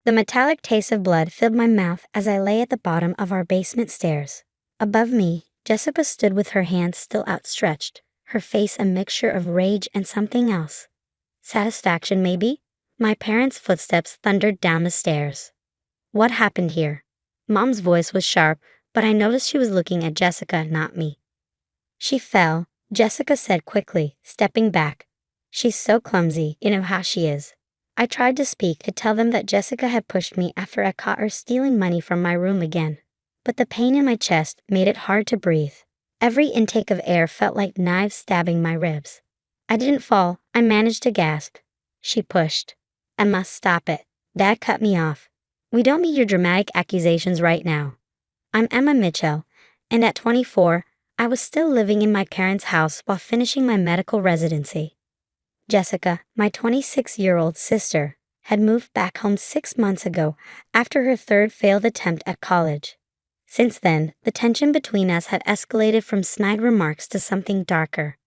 The metallic taste of blood filled my mouth as I lay at the bottom of our basement stairs. Above me, Jessica stood with her hands still outstretched, her face a mixture of rage and something else. Satisfaction, maybe? My parents' footsteps thundered down the stairs. What happened here? Mom's voice was sharp, but I noticed she was looking at Jessica, not me. She fell, Jessica said quickly, stepping back. She's so clumsy, you know how she is. I tried to speak to tell them that Jessica had pushed me after I caught her stealing money from my room again. But the pain in my chest made it hard to breathe. Every intake of air felt like knives stabbing my ribs. I didn't fall, I managed to gasp. She pushed. I must stop it. Dad cut me off. We don't need your dramatic accusations right now. I'm Emma Mitchell, and at 24, I was still living in my parents' house while finishing my medical residency. Jessica, my 26-year-old sister, had moved back home 6 months ago after her third failed attempt at college. Since then, the tension between us had escalated from snide remarks to something darker.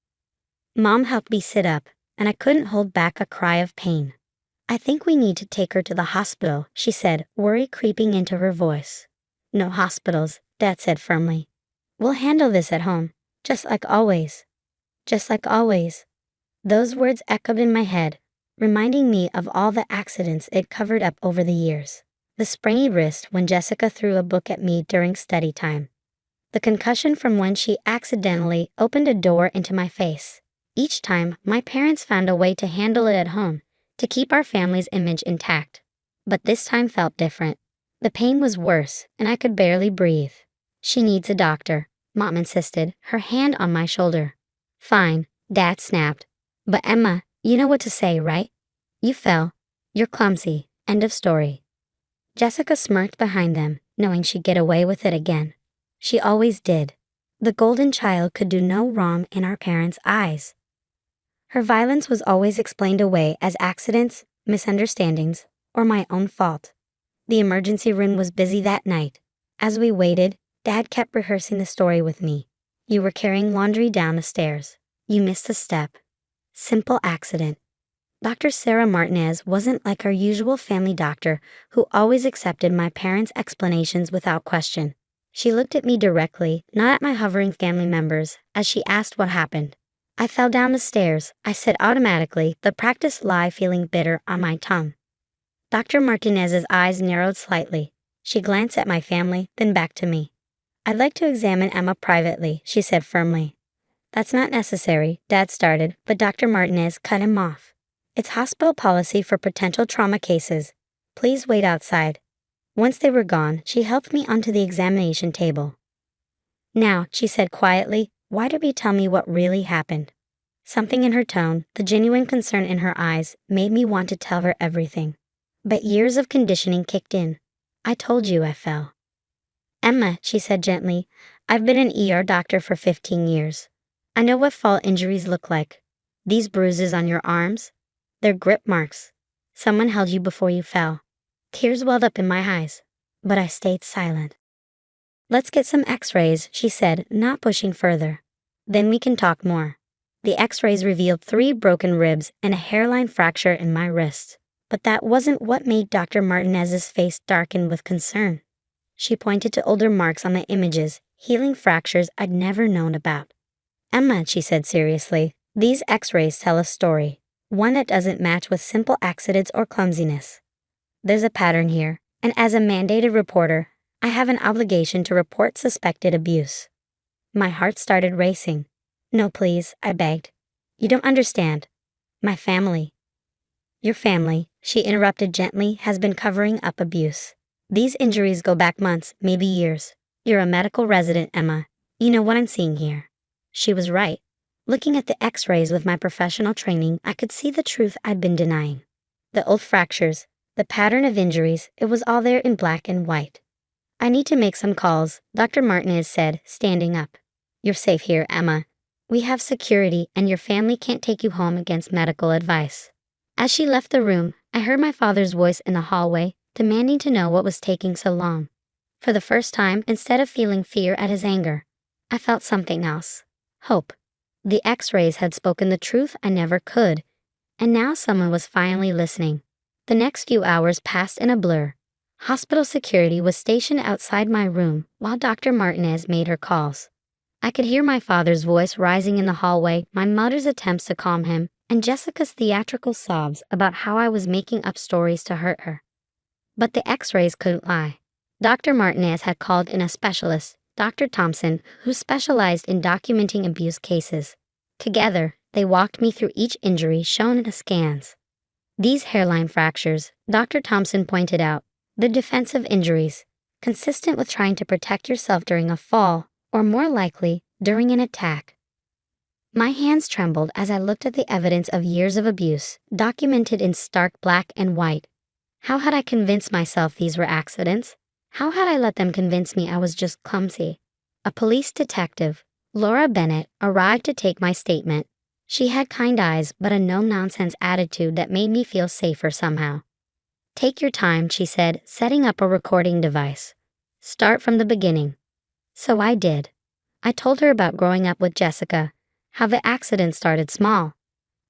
Mom helped me sit up, and I couldn't hold back a cry of pain. I think we need to take her to the hospital, she said, worry creeping into her voice. No hospitals, Dad said firmly. We'll handle this at home, just like always. Just like always. Those words echoed in my head, reminding me of all the accidents it covered up over the years. The sprained wrist when Jessica threw a book at me during study time. The concussion from when she accidentally opened a door into my face. Each time, my parents found a way to handle it at home, to keep our family's image intact. But this time felt different. The pain was worse, and I could barely breathe. She needs a doctor, Mom insisted, her hand on my shoulder. Fine, Dad snapped. But Emma, you know what to say, right? You fell. You're clumsy. End of story. Jessica smirked behind them, knowing she'd get away with it again. She always did. The golden child could do no wrong in our parents' eyes. Her violence was always explained away as accidents, misunderstandings, or my own fault. The emergency room was busy that night. As we waited, Dad kept rehearsing the story with me. You were carrying laundry down the stairs. You missed a step. Simple accident. Dr. Sarah Martinez wasn't like our usual family doctor who always accepted my parents' explanations without question. She looked at me directly, not at my hovering family members, as she asked what happened. I fell down the stairs, I said automatically, the practiced lie feeling bitter on my tongue. Dr. Martinez's eyes narrowed slightly. She glanced at my family, then back to me. I'd like to examine Emma privately, she said firmly. That's not necessary, Dad started, but Dr. Martinez cut him off. It's hospital policy for potential trauma cases. Please wait outside. Once they were gone, she helped me onto the examination table. Now, she said quietly, why did you tell me what really happened? Something in her tone, the genuine concern in her eyes, made me want to tell her everything. But years of conditioning kicked in. I told you I fell. Emma, she said gently, I've been an ER doctor for 15 years. I know what fall injuries look like. These bruises on your arms, they're grip marks. Someone held you before you fell. Tears welled up in my eyes, but I stayed silent. Let's get some x-rays, she said, not pushing further. Then we can talk more. The x-rays revealed 3 broken ribs and a hairline fracture in my wrist. But that wasn't what made Dr. Martinez's face darken with concern. She pointed to older marks on the images, healing fractures I'd never known about. Emma, she said seriously, these x-rays tell a story. One that doesn't match with simple accidents or clumsiness. There's a pattern here, and as a mandated reporter, I have an obligation to report suspected abuse. My heart started racing. No, please, I begged. You don't understand. My family. Your family, she interrupted gently, has been covering up abuse. These injuries go back months, maybe years. You're a medical resident, Emma. You know what I'm seeing here. She was right. Looking at the x-rays with my professional training, I could see the truth I'd been denying. The old fractures, the pattern of injuries, it was all there in black and white. I need to make some calls, Dr. Martinez said, standing up. You're safe here, Emma. We have security, and your family can't take you home against medical advice. As she left the room, I heard my father's voice in the hallway, demanding to know what was taking so long. For the first time, instead of feeling fear at his anger, I felt something else. Hope. The x-rays had spoken the truth I never could, and now someone was finally listening. The next few hours passed in a blur. Hospital security was stationed outside my room while Dr. Martinez made her calls. I could hear my father's voice rising in the hallway, my mother's attempts to calm him, and Jessica's theatrical sobs about how I was making up stories to hurt her. But the x-rays couldn't lie. Dr. Martinez had called in a specialist, Dr. Thompson, who specialized in documenting abuse cases. Together, they walked me through each injury shown in the scans. These hairline fractures, Dr. Thompson pointed out, the defensive injuries, consistent with trying to protect yourself during a fall, or more likely, during an attack. My hands trembled as I looked at the evidence of years of abuse, documented in stark black and white. How had I convinced myself these were accidents? How had I let them convince me I was just clumsy? A police detective, Laura Bennett, arrived to take my statement. She had kind eyes but a no-nonsense attitude that made me feel safer somehow. "Take your time," she said, setting up a recording device. "Start from the beginning." So I did. I told her about growing up with Jessica, how the accident started small.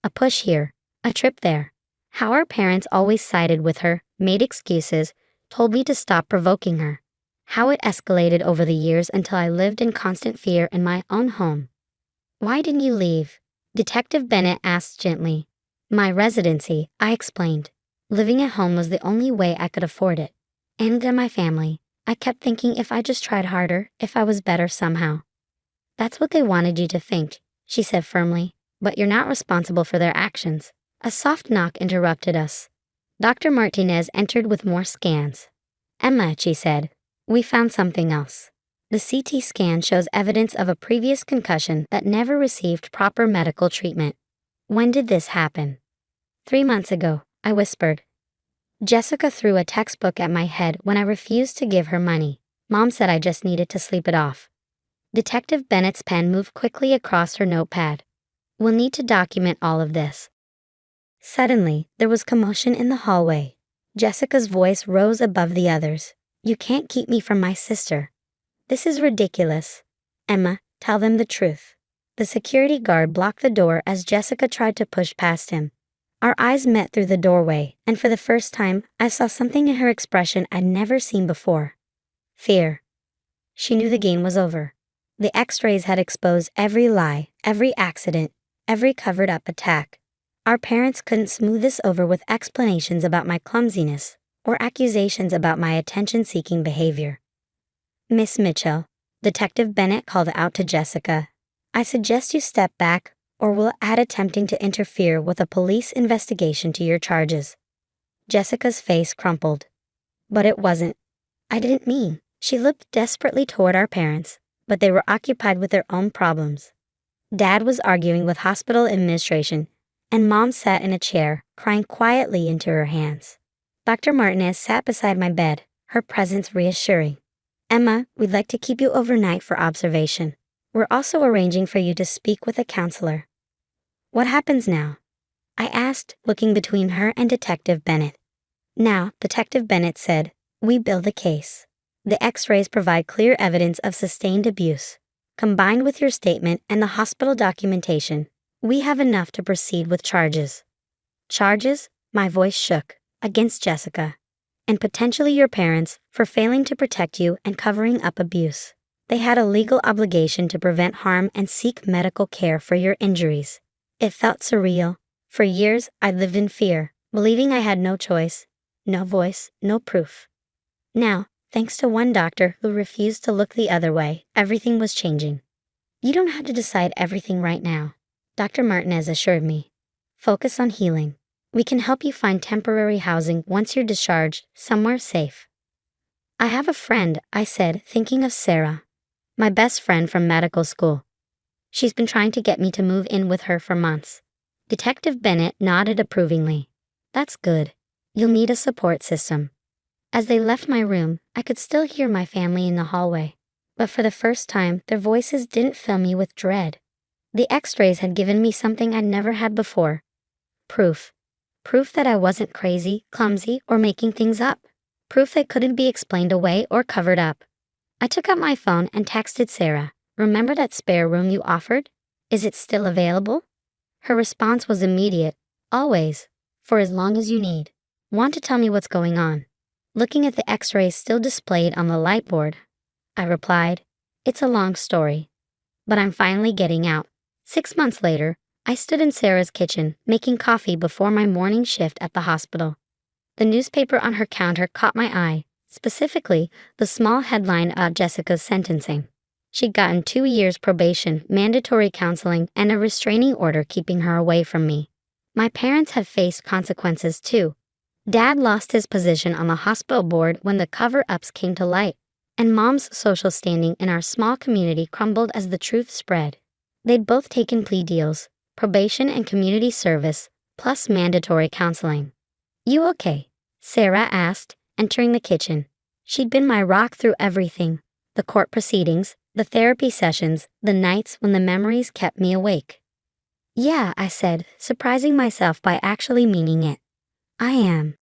A push here, a trip there. How our parents always sided with her, made excuses, told me to stop provoking her. How it escalated over the years until I lived in constant fear in my own home. "Why didn't you leave?" Detective Bennett asked gently. "My residency," I explained. Living at home was the only way I could afford it. And then my family. I kept thinking if I just tried harder, if I was better somehow. "That's what they wanted you to think," she said firmly, "but you're not responsible for their actions." A soft knock interrupted us. Dr. Martinez entered with more scans. "Emma," she said, "we found something else. The CT scan shows evidence of a previous concussion that never received proper medical treatment." "When did this happen?" "3 months ago," I whispered. "Jessica threw a textbook at my head when I refused to give her money. Mom said I just needed to sleep it off." Detective Bennett's pen moved quickly across her notepad. "We'll need to document all of this." Suddenly, there was commotion in the hallway. Jessica's voice rose above the others. "You can't keep me from my sister. This is ridiculous. Emma, tell them the truth." The security guard blocked the door as Jessica tried to push past him. Our eyes met through the doorway, and for the first time, I saw something in her expression I'd never seen before. Fear. She knew the game was over. The x-rays had exposed every lie, every accident, every covered-up attack. Our parents couldn't smooth this over with explanations about my clumsiness or accusations about my attention-seeking behavior. "Miss Mitchell," Detective Bennett called out to Jessica, "I suggest you step back or we'll add attempting to interfere with a police investigation to your charges." Jessica's face crumpled. "But it wasn't. I didn't mean." She looked desperately toward our parents, but they were occupied with their own problems. Dad was arguing with hospital administration, and Mom sat in a chair, crying quietly into her hands. Dr. Martinez sat beside my bed, her presence reassuring. "Emma, we'd like to keep you overnight for observation. We're also arranging for you to speak with a counselor." "What happens now?" I asked, looking between her and Detective Bennett. "Now," Detective Bennett said, "we build a case. The x-rays provide clear evidence of sustained abuse. Combined with your statement and the hospital documentation, we have enough to proceed with charges." "Charges?" My voice shook. "Against Jessica. And potentially your parents for failing to protect you and covering up abuse. They had a legal obligation to prevent harm and seek medical care for your injuries." It felt surreal. For years, I lived in fear, believing I had no choice, no voice, no proof. Now, thanks to one doctor who refused to look the other way, everything was changing. "You don't have to decide everything right now," Dr. Martinez assured me. "Focus on healing. We can help you find temporary housing once you're discharged, somewhere safe." "I have a friend," I said, thinking of Sarah. "My best friend from medical school. She's been trying to get me to move in with her for months." Detective Bennett nodded approvingly. "That's good. You'll need a support system." As they left my room, I could still hear my family in the hallway. But for the first time, their voices didn't fill me with dread. The x-rays had given me something I'd never had before. Proof. Proof that I wasn't crazy, clumsy, or making things up. Proof that couldn't be explained away or covered up. I took out my phone and texted Sarah. "Remember that spare room you offered? Is it still available?" Her response was immediate. "Always. For as long as you need." Want to tell me what's going on? Looking at the x-rays still displayed on the light board, I replied, it's a long story, but I'm finally getting out. 6 months later, I stood in Sarah's kitchen making coffee before my morning shift at the hospital. The newspaper on her counter caught my eye, specifically the small headline about Jessica's sentencing. She'd gotten 2 years probation, mandatory counseling, and a restraining order keeping her away from me. My parents had faced consequences too. Dad lost his position on the hospital board when the cover-ups came to light, and Mom's social standing in our small community crumbled as the truth spread. They'd both taken plea deals, probation and community service, plus mandatory counseling. You okay? Sarah asked, entering the kitchen. She'd been my rock through everything, the court proceedings, the therapy sessions, the nights when the memories kept me awake. Yeah, I said, surprising myself by actually meaning it. I am.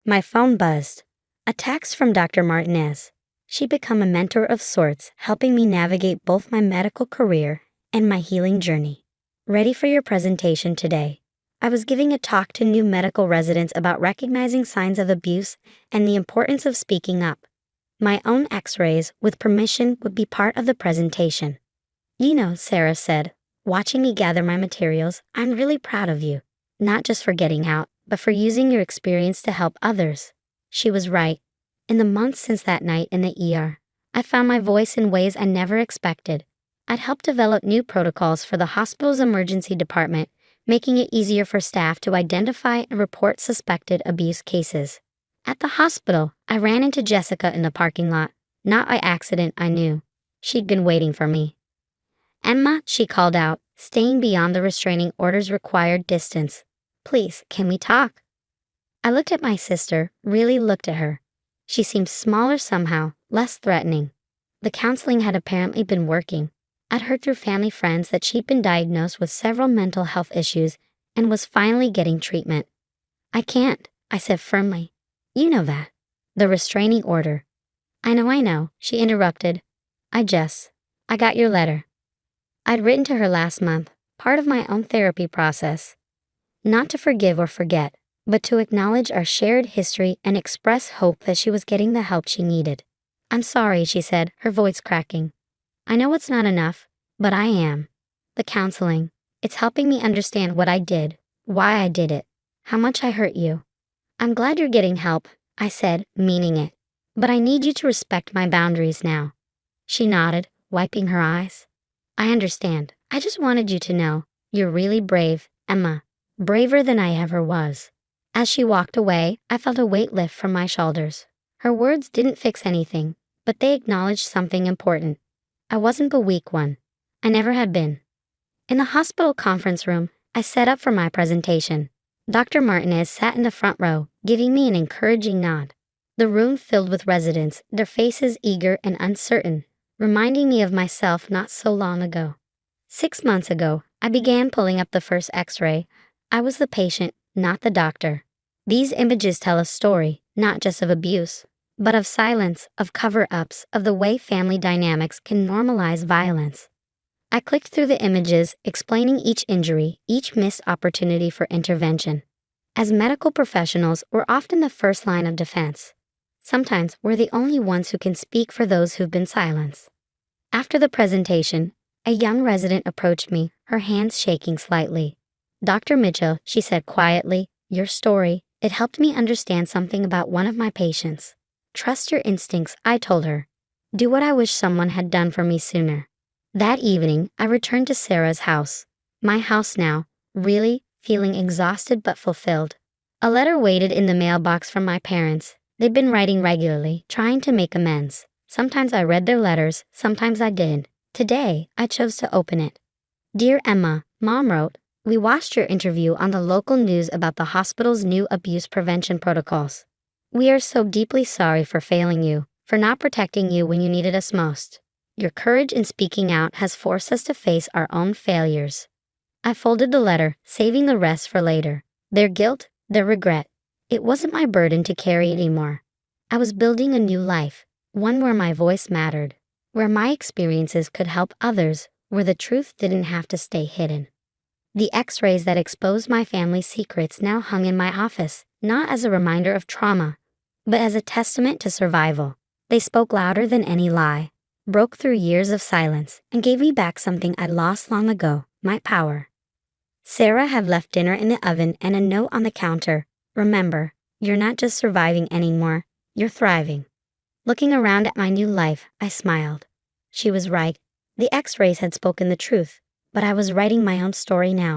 My phone buzzed. A text from Dr. Martinez. She'd become a mentor of sorts, helping me navigate both my medical career and my healing journey. Ready for your presentation today. I was giving a talk to new medical residents about recognizing signs of abuse and the importance of speaking up. My own x-rays, with permission, would be part of the presentation. You know, Sarah said, watching me gather my materials, I'm really proud of you. Not just for getting out, but for using your experience to help others. She was right. In the months since that night in the ER, I found my voice in ways I never expected. I'd helped develop new protocols for the hospital's emergency department, making it easier for staff to identify and report suspected abuse cases. At the hospital, I ran into Jessica in the parking lot. Not by accident, I knew. She'd been waiting for me. Emma, she called out, staying beyond the restraining order's required distance. Please, can we talk? I looked at my sister, really looked at her. She seemed smaller somehow, less threatening. The counseling had apparently been working. I'd heard through family friends that she'd been diagnosed with several mental health issues and was finally getting treatment. I can't, I said firmly. You know that. The restraining order. I know, she interrupted. I got your letter. I'd written to her last month, part of my own therapy process. Not to forgive or forget, but to acknowledge our shared history and express hope that she was getting the help she needed. I'm sorry, she said, her voice cracking. I know it's not enough, but I am. The counseling, it's helping me understand what I did, why I did it, how much I hurt you. I'm glad you're getting help, I said, meaning it. But I need you to respect my boundaries now. She nodded, wiping her eyes. I understand. I just wanted you to know, you're really brave, Emma. Braver than I ever was. As she walked away, I felt a weight lift from my shoulders. Her words didn't fix anything, but they acknowledged something important. I wasn't the weak one. I never had been. In the hospital conference room, I set up for my presentation. Dr. Martinez sat in the front row, giving me an encouraging nod. The room filled with residents, their faces eager and uncertain, reminding me of myself not so long ago. 6 months ago, I began pulling up the first x-ray. I was the patient, not the doctor. These images tell a story, not just of abuse, but of silence, of cover-ups, of the way family dynamics can normalize violence. I clicked through the images, explaining each injury, each missed opportunity for intervention. As medical professionals, we're often the first line of defense. Sometimes we're the only ones who can speak for those who've been silenced. After the presentation, a young resident approached me, her hands shaking slightly. Dr. Mitchell, she said quietly, your story, it helped me understand something about one of my patients. Trust your instincts, I told her. Do what I wish someone had done for me sooner. That evening, I returned to Sarah's house. My house now, really, feeling exhausted but fulfilled. A letter waited in the mailbox from my parents. They'd been writing regularly, trying to make amends. Sometimes I read their letters, sometimes I didn't. Today, I chose to open it. Dear Emma, Mom wrote, we watched your interview on the local news about the hospital's new abuse prevention protocols. We are so deeply sorry for failing you, for not protecting you when you needed us most. Your courage in speaking out has forced us to face our own failures. I folded the letter, saving the rest for later. Their guilt, their regret. It wasn't my burden to carry anymore. I was building a new life, one where my voice mattered, where my experiences could help others, where the truth didn't have to stay hidden. The x-rays that exposed my family's secrets now hung in my office, not as a reminder of trauma, but as a testament to survival. They spoke louder than any lie, broke through years of silence, and gave me back something I'd lost long ago, my power. Sarah had left dinner in the oven and a note on the counter. Remember, you're not just surviving anymore, you're thriving. Looking around at my new life, I smiled. She was right. The X-rays had spoken the truth, but I was writing my own story now.